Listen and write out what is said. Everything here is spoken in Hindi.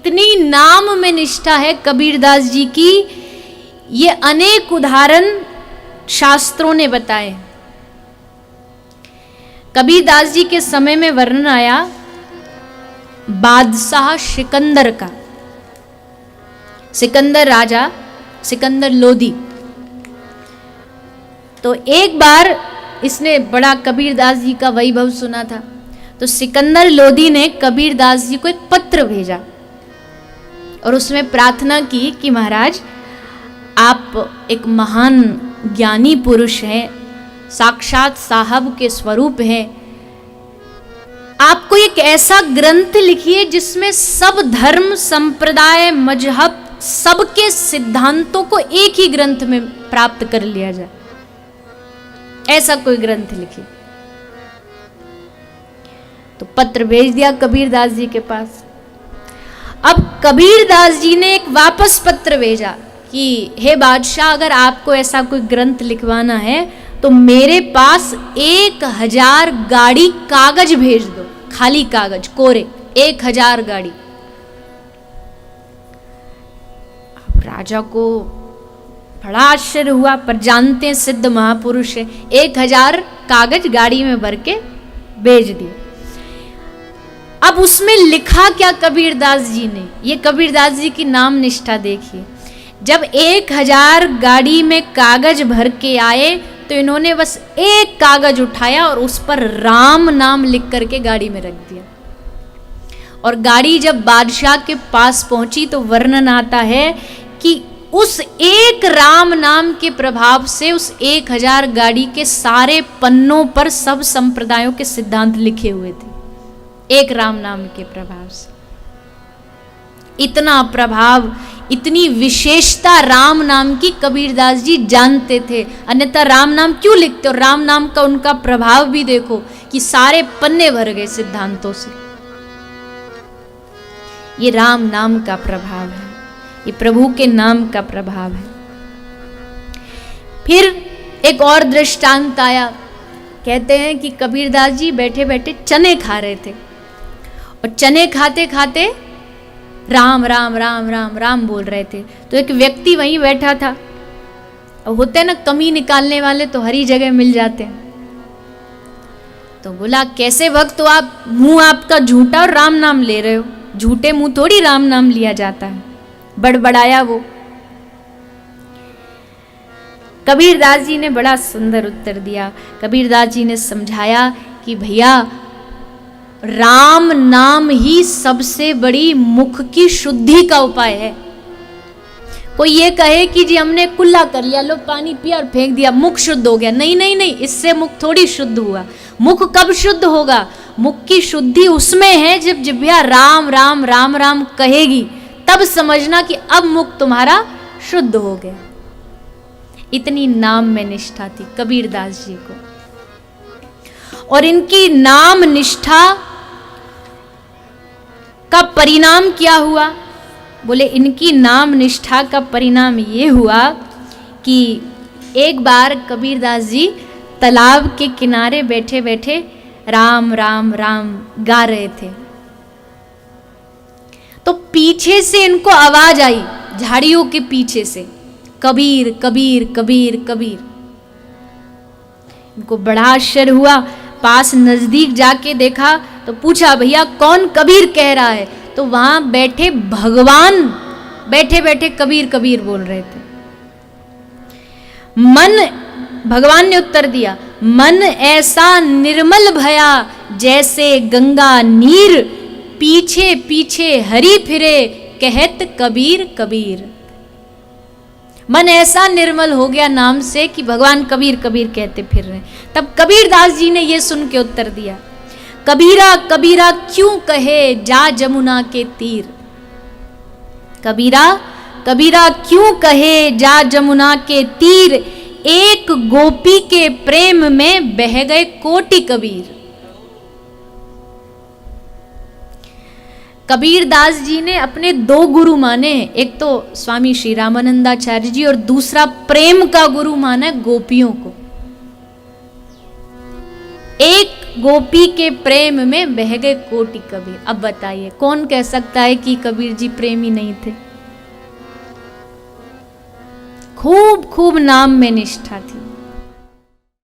इतनी नाम में निष्ठा है कबीरदास जी की, ये अनेक उदाहरण शास्त्रों ने बताए। कबीरदास जी के समय में वर्णन आया बादशाह सिकंदर का। सिकंदर राजा, सिकंदर लोदी। तो एक बार इसने बड़ा कबीरदास जी का वैभव सुना था, तो सिकंदर लोदी ने कबीरदास जी को एक पत्र भेजा और उसमें प्रार्थना की कि महाराज, आप एक महान ज्ञानी पुरुष हैं, साक्षात साहब के स्वरूप हैं, आपको एक ऐसा ग्रंथ लिखिए जिसमें सब धर्म, संप्रदाय, मजहब, सबके सिद्धांतों को एक ही ग्रंथ में प्राप्त कर लिया जाए। ऐसा कोई ग्रंथ लिखिए। तो पत्र भेज दिया कबीरदास जी के पास। अब कबीरदास जी ने एक वापस पत्र भेजा कि हे बादशाह, अगर आपको ऐसा कोई ग्रंथ लिखवाना है तो मेरे पास 1000 गाड़ी कागज भेज दो, खाली कागज, कोरे, 1000 गाड़ी। अब राजा को बड़ा आश्चर्य हुआ, पर जानते हैं सिद्ध महापुरुष है, 1000 कागज गाड़ी में भर के भेज दिए। अब उसमें लिखा क्या कबीरदास जी ने, ये कबीरदास जी की नाम निष्ठा देखिए। जब 1000 गाड़ी में कागज भर के आए तो इन्होंने बस एक कागज उठाया और उस पर राम नाम लिख करके गाड़ी में रख दिया। और गाड़ी जब बादशाह के पास पहुंची तो वर्णन आता है कि उस एक राम नाम के प्रभाव से उस 1000 गाड़ी के सारे पन्नों पर सब संप्रदायों के सिद्धांत लिखे हुए थे, एक राम नाम के प्रभाव से। इतना प्रभाव, इतनी विशेषता राम नाम की कबीरदास जी जानते थे, अन्यथा राम नाम क्यों लिखते। और राम नाम का उनका प्रभाव भी देखो कि सारे पन्ने भर गए सिद्धांतों से। ये राम नाम का प्रभाव है, ये प्रभु के नाम का प्रभाव है। फिर एक और दृष्टांत आया। कहते हैं कि कबीरदास जी बैठे बैठे चने खा रहे थे और चने खाते खाते राम राम राम राम राम बोल रहे थे। तो एक व्यक्ति वहीं बैठा था। अब होते हैं ना कमी निकालने वाले, तो हरी जगह मिल जाते हैं। तो बोला, कैसे भक्त हो आप, मुंह आपका झूठा और राम नाम ले रहे हो, झूठे मुंह थोड़ी राम नाम लिया जाता है। बड़बड़ाया वो। कबीरदास जी ने बड़ा सुंदर उत्तर दिया। कबीरदास जी ने समझाया कि भैया, राम नाम ही सबसे बड़ी मुख की शुद्धि का उपाय है। कोई ये कहे कि जी हमने कुल्ला कर लिया, लो पानी पिया और फेंक दिया, मुख शुद्ध हो गया। नहीं नहीं नहीं, इससे मुख थोड़ी शुद्ध हुआ। मुख कब शुद्ध होगा? मुख की शुद्धि उसमें है जब जिह्वा राम राम राम राम कहेगी, तब समझना कि अब मुख तुम्हारा शुद्ध हो गया। इतनी नाम में निष्ठा थी कबीरदास जी को। और इनकी नाम निष्ठा का परिणाम क्या हुआ? बोले, इनकी नाम निष्ठा का परिणाम ये हुआ कि एक बार कबीरदास जी तालाब के किनारे बैठे बैठे राम राम राम गा रहे थे। तो पीछे से इनको आवाज आई, झाड़ियों के पीछे से, कबीर कबीर कबीर कबीर। इनको बड़ा आश्चर्य हुआ। पास नजदीक जाके देखा तो पूछा, भैया कौन कबीर कह रहा है? तो वहां बैठे भगवान बैठे बैठे कबीर कबीर बोल रहे थे। मन, भगवान ने उत्तर दिया, मन ऐसा निर्मल भया जैसे गंगा नीर, पीछे पीछे हरि फिरे कहत कबीर कबीर। मन ऐसा निर्मल हो गया नाम से कि भगवान कबीर कबीर कहते फिर रहे। तब कबीरदास जी ने ये सुन के उत्तर दिया, कबीरा कबीरा क्यों कहे जा जमुना के तीर। कबीरा कबीरा क्यों कहे जा जमुना के तीर, एक गोपी के प्रेम में बह गए कोटि कबीर। कबीरदास जी ने अपने दो गुरु माने, एक तो स्वामी श्री रामानंदाचार्य जी और दूसरा प्रेम का गुरु माना गोपियों को। एक गोपी के प्रेम में बह गए कोटि कबीर। अब बताइए कौन कह सकता है कि कबीर जी प्रेमी नहीं थे? खूब खूब नाम में निष्ठा थी।